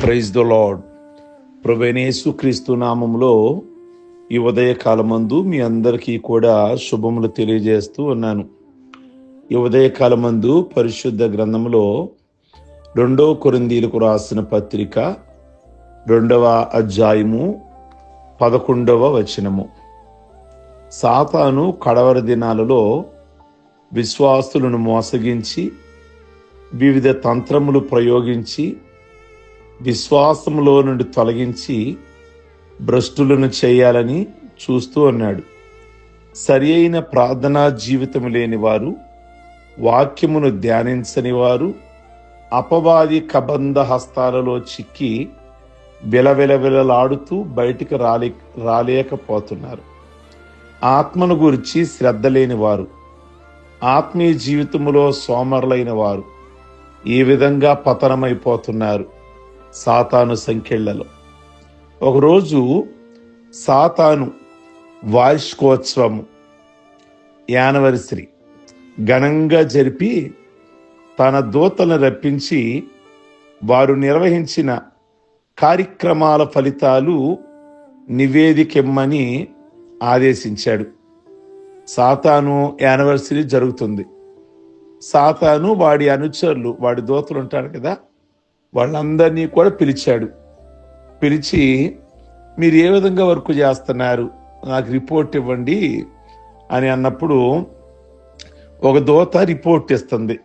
Praise the lord. ప్రభువైన యేసుక్రీస్తు నామములో ఈ ఉదయకాలమందు మీ అందరికీ కూడా శుభములు తెలియజేస్తూ ఉన్నాను. ఈ ఉదయకాలమందు పరిశుద్ధ గ్రంథములో 2 కొరింథీయులకు రాసిన పత్రిక 2వ అధ్యాయము 11వ వచనము. సాతాను కడవరి దినాలలో విశ్వాసులను మోసగించి వివిధ తంత్రములు ప్రయోగించి విశ్వాసములో నుండి తొలగించి భ్రష్టులను చేయాలని చూస్తూ ఉన్నాడు. సరి అయిన ప్రార్థనా జీవితం లేని వారు, వాక్యమును ధ్యానించని వారు అపవాది కబంధ హస్తాలలో చిక్కి విలవిలవిలలాడుతూ బయటికి రాలేకపోతున్నారు. ఆత్మను గురించి శ్రద్ధ లేని వారు, ఆత్మీయ జీవితములో సోమరులైన వారు ఈ విధంగా పతనమైపోతున్నారు సాతాను సంకెళ్లలో. ఒకరోజు సాతాను వార్షికోత్సవము యానివర్సరీ ఘనంగా జరిపి తన దూతలను రప్పించి వారు నిర్వహించిన కార్యక్రమాల ఫలితాలు నివేదికమ్మని ఆదేశించాడు. సాతాను యానివర్సరీ జరుగుతుంది. సాతాను వాడి అనుచరులు, వాడి దూతలు ఉంటారు కదా, వాళ్ళందరినీ కూడా పిలిచాడు. పిలిచి మీరు ఏ విధంగా వర్క్ చేస్తున్నారు, నాకు రిపోర్ట్ ఇవ్వండి అని అన్నప్పుడు ఒక దూత రిపోర్ట్ ఇస్తుంది.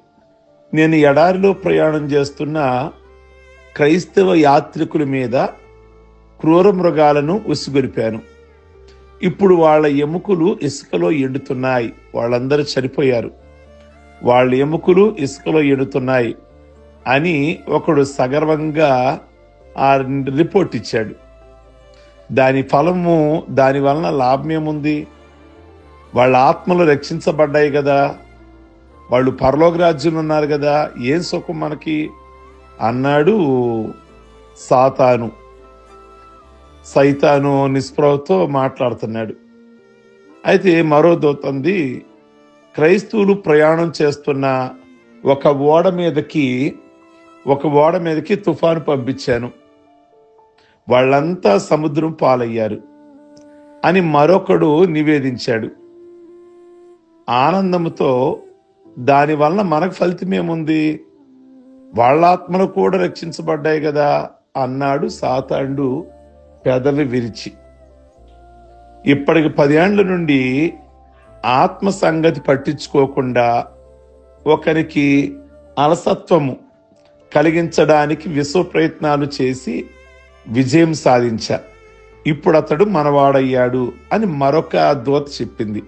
నేను ఎడారిలో ప్రయాణం చేస్తున్న క్రైస్తవ యాత్రికుల మీద క్రూర మృగాలను ఉసిగొలిపాను. ఇప్పుడు వాళ్ళ ఎముకలు ఇసుకలో ఎండుతున్నాయి. వాళ్ళందరూ చనిపోయారు. వాళ్ళ ఎముకలు ఇసుకలో ఎండుతున్నాయి అని ఒకడు సగర్వంగా ఆ రిపోర్ట్ ఇచ్చాడు. దాని ఫలము, దాని వలన లాభం ఏముంది? వాళ్ళ ఆత్మలు రక్షించబడ్డాయి కదా, వాళ్ళు పరలోక రాజ్యంలో ఉన్నారు కదా, ఏం సుఖం మనకి అన్నాడు సైతాను నిస్పృహతో మాట్లాడుతున్నాడు. అయితే మరో దూతంది, క్రైస్తవులు ప్రయాణం చేస్తున్న ఒక ఓడ మీదకి తుఫాను పంపించాను, వాళ్ళంతా సముద్రం పాలయ్యారు అని మరొకడు నివేదించాడు. ఆనందంతో దాని వలన మనకు ఫలితం ఏముంది, వాళ్ళ ఆత్మలు కూడా రక్షించబడ్డాయి కదా అన్నాడు సాతానుడు పెదవి విరిచి. ఇప్పటికి 10 ఏండ్ల నుండి ఆత్మ సంగతి పట్టించుకోకుండా ఒకరికి అలసత్వము కలిగించడానికి విశ్వ ప్రయత్నాలు చేసి విజయం సాధించా. ఇప్పుడు అతడు మనవాడయ్యాడు అని మరొక దూత చెప్పింది.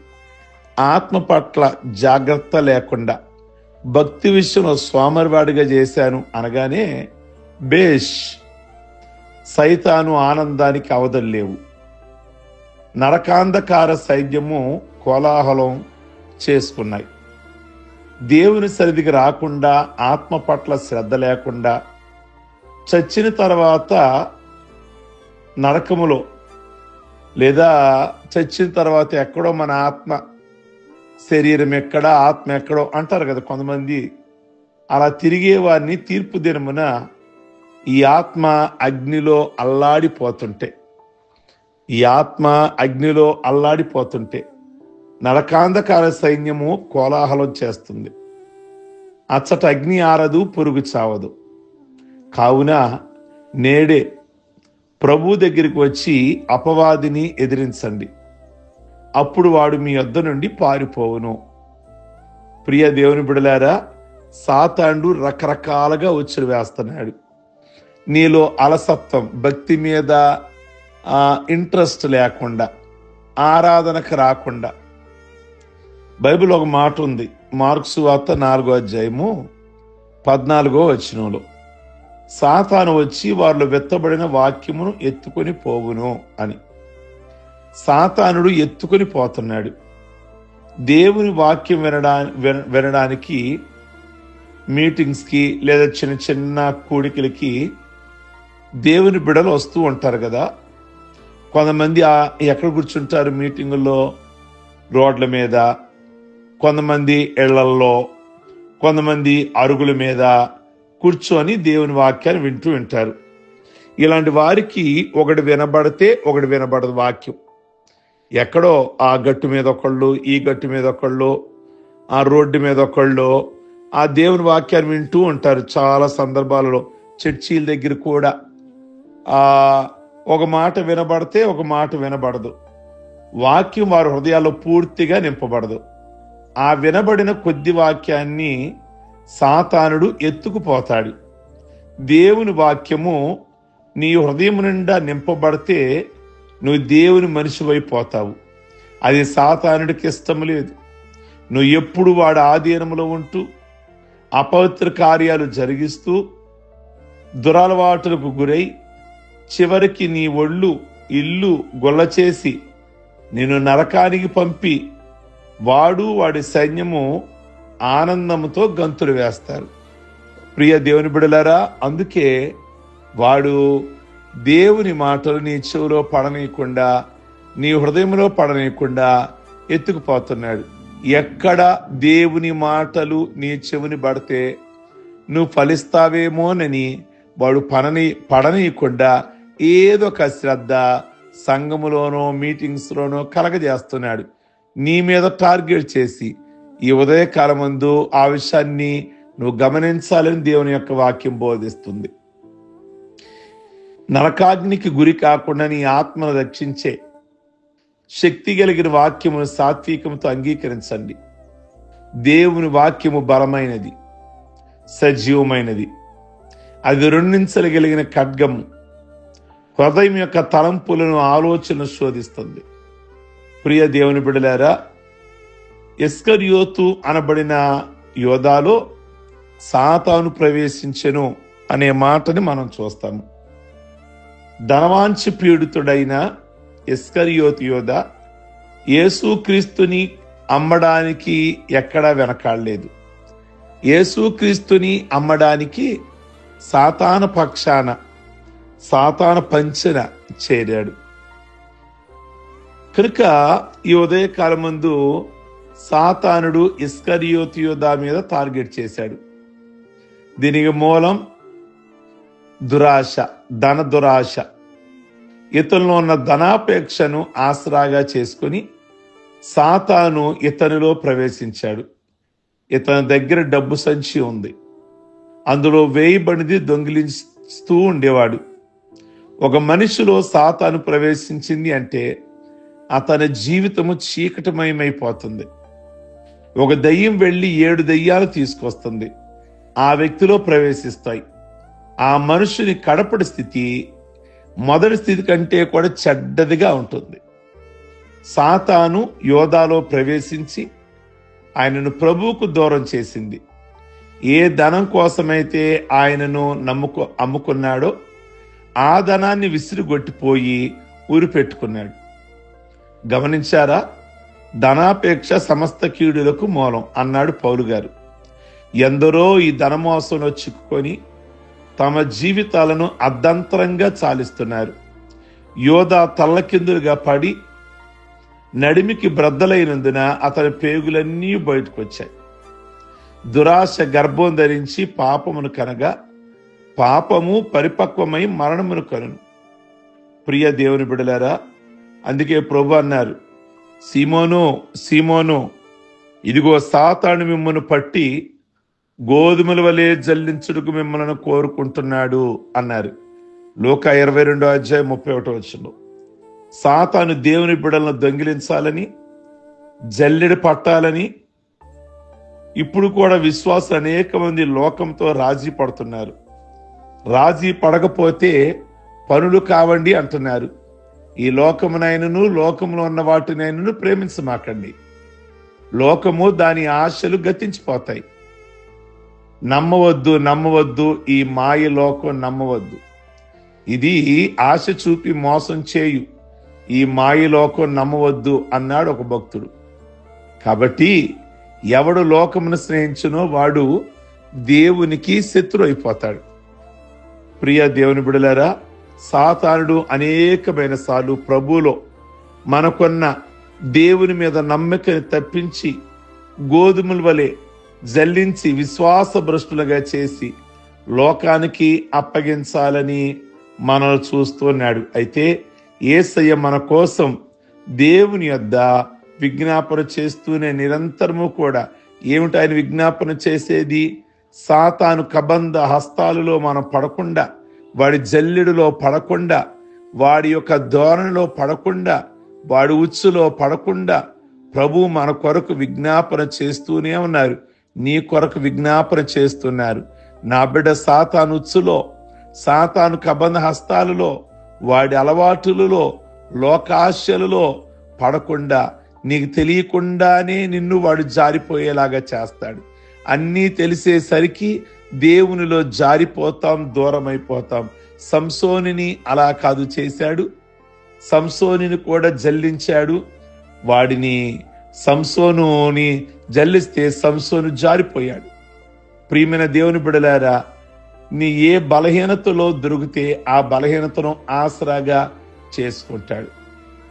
ఆత్మ పట్ల జాగ్రత్త లేకుండా భక్తి విషయంలో సోమరివాడిగా చేశాను అనగానే బేష్, సైతాను ఆనందానికి అవధులు లేవు. నరకాంధకార సైన్యము కోలాహలం చేసుకున్నాయి. దేవుని సన్నిధికి రాకుండా, ఆత్మ పట్ల శ్రద్ధ లేకుండా, చచ్చిన తర్వాత నరకములో లేదా చచ్చిన తర్వాత ఎక్కడో మన ఆత్మ, శరీరం ఎక్కడ, ఆత్మ ఎక్కడో అంటారు కదా కొంతమంది. అలా తిరిగే వారిని తీర్పు దినమున ఈ ఆత్మ అగ్నిలో అల్లాడిపోతుంటే నరకాంధకార సైన్యము కోలాహలం చేస్తుంది. అచ్చట అగ్ని ఆరదు, పురుగు చావదు. కావున నేడే ప్రభు దగ్గరికి వచ్చి అపవాదిని ఎదిరించండి, అప్పుడు వాడు మీ యొద్ద నుండి పారిపోవును. ప్రియ దేవుని బిడలారా, సాతానుడు రకరకాలుగా ఉచ్చులు వేస్తున్నాడు. నీలో అలసత్వం, భక్తి మీద ఇంట్రెస్ట్ లేకుండా, ఆరాధనకు రాకుండా. బైబిల్ ఒక మాట ఉంది, మార్కు సువార్త 4వ అధ్యాయము 14వ వచనంలో, సాతాను వచ్చి వారిలో వెత్తబడిన వాక్యమును ఎత్తుకొని పోవును అని. సాతానుడు ఎత్తుకొని పోతున్నాడు. దేవుని వాక్యం వినడానికి మీటింగ్స్కి లేదా చిన్న చిన్న కూడికలకి దేవుని బిడలు వస్తూ ఉంటారు కదా. కొంతమంది ఎక్కడ కూర్చుంటారు మీటింగుల్లో? రోడ్ల మీద, కొంతమంది ఇళ్లల్లో, కొంతమంది అరుగుల మీద కూర్చొని దేవుని వాక్యాన్ని వింటారు. ఇలాంటి వారికి ఒకటి వినబడితే ఒకటి వినబడదు వాక్యం. ఎక్కడో ఆ గట్టు మీద ఒకళ్ళు, ఈ గట్టు మీద ఒకళ్ళు, ఆ రోడ్డు మీద ఒకళ్ళు ఆ దేవుని వాక్యాన్ని వింటూ ఉంటారు. చాలా సందర్భాలలో చర్చీల దగ్గర కూడా ఒక మాట వినబడితే ఒక మాట వినబడదు. వాక్యం వారి హృదయాల్లో పూర్తిగా నింపబడదు. ఆ వినబడిన కొద్ది వాక్యాన్ని సాతానుడు ఎత్తుకుపోతాడు. దేవుని వాక్యము నీ హృదయం నిండా నింపబడితే నువ్వు దేవుని మనిషివైపోతావు. అది సాతానుడికి ఇష్టం లేదు. నువ్వు ఎప్పుడు వాడి ఆధీనంలో ఉంటూ అపవిత్ర కార్యాలు జరిగిస్తూ దురలవాటులకు గురై చివరికి నీ ఒళ్ళు ఇల్లు గొల్ల చేసి నిన్ను నరకానికి పంపి వాడు వాడి సైన్యము ఆనందంతో గంతులు వేస్తారు. ప్రియ దేవుని బిడ్డలారా, అందుకే వాడు దేవుని మాటలు నీ చెవిలో పడనీయకుండా, నీ హృదయంలో పడనీయకుండా ఎత్తుకుపోతున్నాడు. ఎక్కడ దేవుని మాటలు నీ చెవిని పడితే నువ్వు ఫలిస్తావేమోనని వాడు పడనీయకుండా ఏదో ఒక శ్రద్ధ సంఘములోనో మీటింగ్స్లోనో కలగజేస్తున్నాడు. నీ మీద టార్గెట్ చేసి ఈ ఉదయకాలమందు ఆ విషయాన్ని నువ్వు గమనించాలని దేవుని యొక్క వాక్యం బోధిస్తుంది. నరకాగ్నికి గురి కాకుండా నీ ఆత్మను రక్షించే శక్తి కలిగిన వాక్యమును సాత్వికంతో అంగీకరించండి. దేవుని వాక్యము బలమైనది, సజీవమైనది. అది రెండించగలిగిన ఖడ్గము, హృదయం యొక్క తలంపులను ఆలోచన శోధిస్తుంది. ప్రియ దేవుని బిడ్డలారా, ఇస్కరియోతు అనబడిన యోధాలో సాతాను ప్రవేశించెను అనే మాటని మనం చూస్తాము. ధనవాంఛ పీడితుడైన ఇస్కరియోతు యోధ యేసుక్రీస్తుని అమ్మడానికి ఎక్కడా వెనకాడలేదు. యేసుక్రీస్తుని అమ్మడానికి సాతాను పక్షాన, సాతాను పంచన చేరాడు. కనుక ఈ ఉదయకాలమందు సాతానుడు ఇస్కరియోతు యోధ మీద టార్గెట్ చేశాడు. దీనికి మూలం దురాశ, ధన దురాశ. ఇతనిలో ఉన్న ధనాపేక్షను ఆసరాగా చేసుకుని సాతాను ఇతనిలో ప్రవేశించాడు. ఇతని దగ్గర డబ్బు సంచి ఉంది, అందులో వేయబడినది దొంగిలిస్తూ ఉండేవాడు. ఒక మనిషిలో సాతాను ప్రవేశించింది అంటే అతని జీవితము చీకటిమయమైపోతుంది. ఒక దయ్యం వెళ్ళి 7 దయ్యాలు తీసుకొస్తుంది, ఆ వ్యక్తిలో ప్రవేశిస్తాయి. ఆ మనుషుని కడపడి స్థితి మొదటి స్థితి కంటే కూడా చెడ్డదిగా ఉంటుంది. సాతాను యోధాలో ప్రవేశించి ఆయనను ప్రభువుకు దూరం చేసింది. ఏ ధనం కోసమైతే ఆయనను అమ్ముకున్నాడో ఆ ధనాన్ని విసిరిగొట్టిపోయి ఉరిపెట్టుకున్నాడు. గమనించారా? ధనాపేక్ష సమస్త కీడులకు మూలం అన్నాడు పౌలు గారు. ఎందరో ఈ ధనమోసంలో చిక్కుకొని తమ జీవితాలను అర్ధంతరంగా చాలిస్తున్నారు. యోధ తల్లకిందులుగా పడి నడిమికి బ్రద్దలైనందున అతని పేగులన్నీ బయటకు వచ్చాయి. దురాశ గర్భం ధరించి పాపమును కనగా పాపము పరిపక్వమై మరణమును కనును. ప్రియ దేవుని బిడ్డలారా, అందుకే ప్రభు అన్నారు, సీమోను సీమోను, ఇదిగో సాతాను మిమ్మల్ని పట్టి గోధుమల వలె జల్లించుటకు మిమ్మల్ని కోరుకుంటున్నాడు అన్నారు. లూకా 22:31. సాతాను దేవుని బిడ్డలను దొంగిలించాలని, జల్లెడ పట్టాలని ఇప్పుడు కూడా విశ్వాసులు అనేక మంది లోకంతో రాజీ పడుతున్నారు. రాజీ పడకపోతే పనులు కావండి అంటున్నారు. ఈ లోకమునైనను లోకములో ఉన్న వాటినైనను ప్రేమించమాకండి. లోకము దాని ఆశలు గతించిపోతాయి. నమ్మవద్దు, ఈ మాయ లోకం నమ్మవద్దు. ఇది ఆశ చూపి మోసం చేయు, ఈ మాయ లోకం నమ్మవద్దు అన్నాడు ఒక భక్తుడు. కాబట్టి ఎవడు లోకమును స్నేహించునో వాడు దేవునికి శత్రు అయిపోతాడు. ప్రియ దేవుని బిడ్డలారా, సాతానుడు అనేకమైన సార్లు ప్రభువులో మనకున్న దేవుని మీద నమ్మకాన్ని తప్పించి గోధుమల వలె జల్లించి విశ్వాస భ్రష్టులుగా చేసి లోకానికి అప్పగించాలని మనల్ని చూస్తున్నాడు. అయితే యేసయ్య మన కోసం దేవుని యొద్ద విజ్ఞాపన చేస్తూనే నిరంతరము కూడా ఏమిటి ఆయన విజ్ఞాపన చేసేది? సాతాను కబంధ హస్తాలలో మనం పడకుండా, వాడి జల్లెడులో పడకుండా, వాడి యొక్క ధోరణిలో పడకుండా, వాడి ఉచ్చులో పడకుండా ప్రభు మన కొరకు విజ్ఞాపన చేస్తూనే ఉన్నారు. నీ కొరకు విజ్ఞాపన చేస్తున్నారు. నా బిడ్డ సాతాను ఉచ్చులో, సాతాను కబంధ హస్తాలలో, వాడి అలవాటులలో, లోకాశలలో పడకుండా నీకు తెలియకుండానే నిన్ను వాడు జారిపోయేలాగా చేస్తాడు. అన్నీ తెలిసేసరికి దేవునిలో జారిపోతాం, దూరమైపోతాం. సంసోనిని అలా కాదు చేశాడు. సంసోనిని కూడా జల్లించాడు. వాడిని సంసోనుని జల్లిస్తే సంసోను జారిపోయాడు. ప్రియమైన దేవుని బిడలారా, నీ ఏ బలహీనతలో దొరికితే ఆ బలహీనతను ఆసరాగా చేసుకుంటాడు.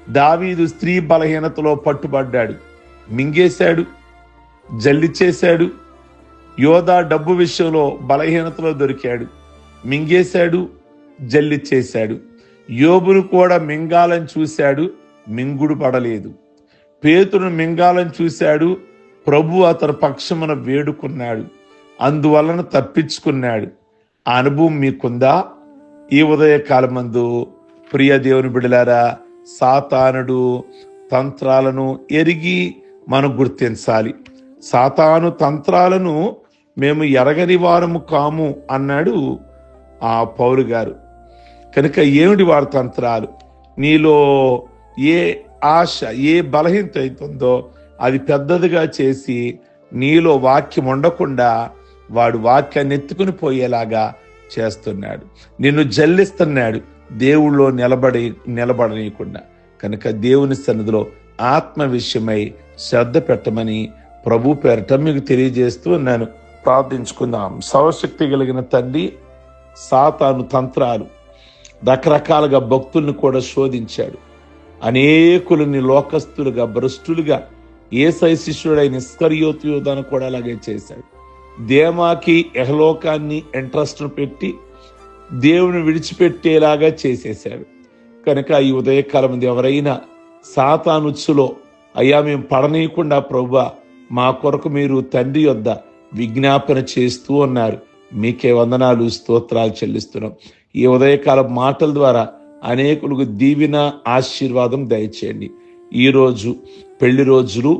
దావీదు స్త్రీ బలహీనతలో పట్టుబడ్డాడు, మింగేశాడు, జల్లిచేశాడు. యోధా డబ్బు విషయంలో బలహీనతలో దొరికాడు, మింగేశాడు, జల్లిచేశాడు. యోబును కూడా మింగాలని చూశాడు, మింగుడు పడలేదు. పేతురును మింగాలని చూశాడు, ప్రభు అతని పక్షమున వేడుకున్నాడు, అందువలన తప్పించుకున్నాడు. ఆ అనుభవం మీకుందా? ఈ ఉదయకాలమందు ప్రియ దేవుని బిడ్డలారా, సాతానుడు తంత్రాలను ఎరిగి మనం గుర్తించాలి. సాతాను తంత్రాలను మేము ఎరగని వారము కాము అన్నాడు ఆ పౌలు గారు. కనుక ఏమిటి వారి తంత్రాలు? నీలో ఏ ఆశ, ఏ బలహీనత అవుతుందో అది పెద్దదిగా చేసి నీలో వాక్యం ఉండకుండా వాడు వాక్యాన్ని ఎత్తుకుని పోయేలాగా చేస్తున్నాడు. నిన్ను జల్లిస్తున్నాడు, దేవుళ్ళో నిలబడనీయకుండా. కనుక దేవుని సన్నిధిలో ఆత్మ విషయమై శ్రద్ధ పెట్టమని ప్రభు పేరట మీకు తెలియజేస్తూ ఉన్నాను. ప్రార్థించుకుందాం. సర్వశక్తి కలిగిన తండ్రి, సాతాను తంత్రాలు రకరకాలుగా భక్తుల్ని కూడా శోధించాడు. అనేకులని లోకస్తులుగా, భ్రష్టులుగా, యేసయ్య శిష్యుడైన ఇస్కరియోతు యూదాను కూడా అలాగే చేశాడు. దేమాకి యహలోకాన్ని ఇంట్రెస్ట్ పెట్టి దేవుని విడిచిపెట్టేలాగా చేసేశాడు. కనుక ఈ ఉదయకాలం ఎవరైనా సాతానుచ్చులో అయ్యా మేము పడనీయకుండా ప్రభువా మా కొరకు మీరు తండ్రి యొద్ద విజ్ఞాపన చేస్తూ ఉన్నారు, మీకే వందనాలు, స్తోత్రాలు చెల్లిస్తున్నాం. ఈ ఉదయకాల మాటల ద్వారా అనేకులకు దీవెన, ఆశీర్వాదం దయచేయండి. ఈరోజు పెళ్లి రోజులు,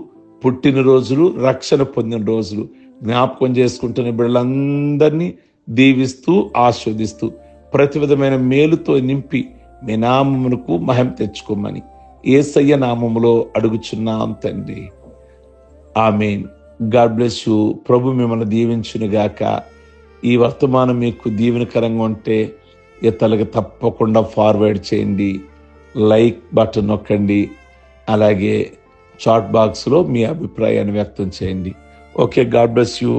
పుట్టినరోజులు, రక్షణ పొందిన రోజులు జ్ఞాపకం చేసుకుంటున్న బిడ్డలందరినీ దీవిస్తూ ఆస్వాదిస్తూ ప్రతి విధమైన మేలుతో నింపి మీ నామమునకు మహిమ తెచ్చుకోమని యేసయ్య నామములో అడుగుచున్నాం తండ్రి, ఆమేన్. God bless you. ప్రభు మిమ్మల్ని దీవించును గాక. ఈ వర్తమానం మీకు దీవెనకరంగా ఉంటే ఇతరులకు తప్పకుండా ఫార్వర్డ్ చేయండి, లైక్ బటన్ నొక్కండి, అలాగే చాట్ బాక్స్లో మీ అభిప్రాయాన్ని వ్యక్తం చేయండి. Okay, God bless you.